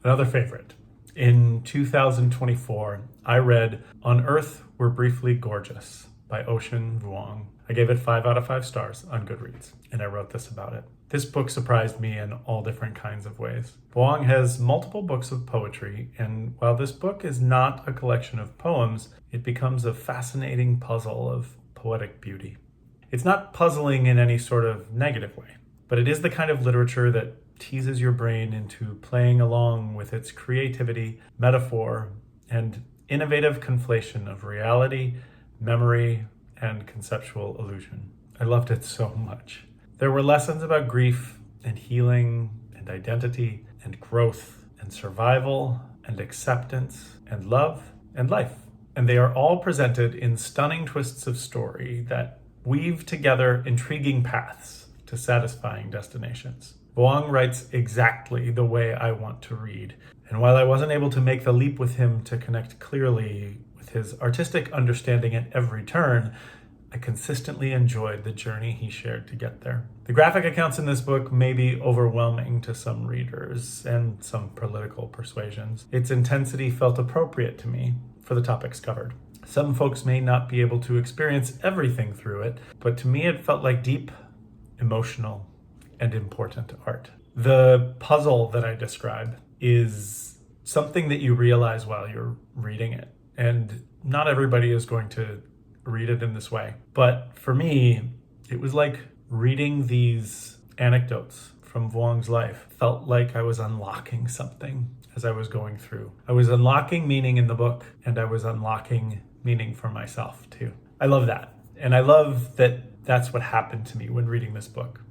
Another favorite. In 2024, I read On Earth We're Briefly Gorgeous by Ocean Vuong. I gave it 5 out of 5 stars on Goodreads, and I wrote this about it. This book surprised me in all different kinds of ways. Vuong has multiple books of poetry, and while this book is not a collection of poems, it becomes a fascinating puzzle of poetic beauty. It's not puzzling in any sort of negative way, but it is the kind of literature that teases your brain into playing along with its creativity, metaphor, and innovative conflation of reality, memory, and conceptual illusion. I loved it so much. There were lessons about grief and healing and identity and growth and survival and acceptance and love and life. And they are all presented in stunning twists of story that weave together intriguing paths to satisfying destinations. Vuong writes exactly the way I want to read. And while I wasn't able to make the leap with him to connect clearly with his artistic understanding at every turn, I consistently enjoyed the journey he shared to get there. The graphic accounts in this book may be overwhelming to some readers and some political persuasions. Its intensity felt appropriate to me for the topics covered. Some folks may not be able to experience everything through it, but to me it felt like deep, emotional, and important art. The puzzle that I describe is something that you realize while you're reading it. And not everybody is going to read it in this way. But for me, it was like reading these anecdotes from Vuong's life. Felt like I was unlocking something as I was going through. I was unlocking meaning in the book, and I was unlocking meaning for myself too. I love that. And I love that that's what happened to me when reading this book.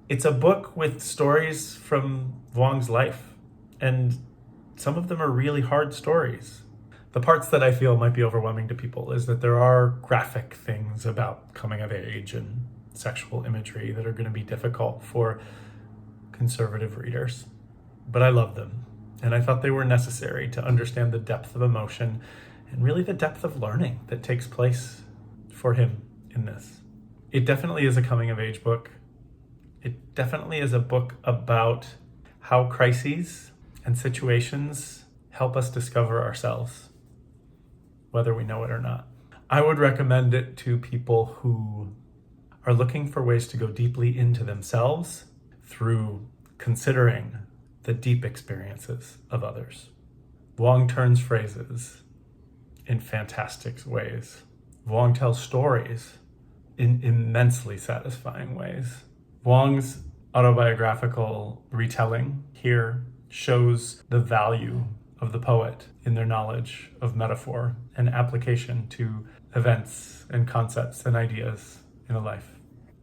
It's a book with stories from Vuong's life, and some of them are really hard stories. The parts that I feel might be overwhelming to people is that there are graphic things about coming of age and sexual imagery that are going to be difficult for conservative readers. But I love them, and I thought they were necessary to understand the depth of emotion and really the depth of learning that takes place for him in this. It definitely is a coming of age book. It definitely is a book about how crises and situations help us discover ourselves, whether we know it or not. I would recommend it to people who are looking for ways to go deeply into themselves through considering the deep experiences of others. Vuong turns phrases in fantastic ways. Vuong tells stories in immensely satisfying ways. Vuong's autobiographical retelling here shows the value of the poet in their knowledge of metaphor and application to events and concepts and ideas in a life.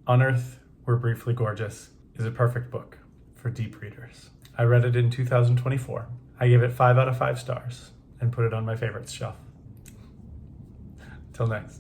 On Earth We're Briefly Gorgeous is a perfect book for deep readers. I read it in 2024. I gave it 5 out of 5 stars and put it on my favorites shelf. Till next.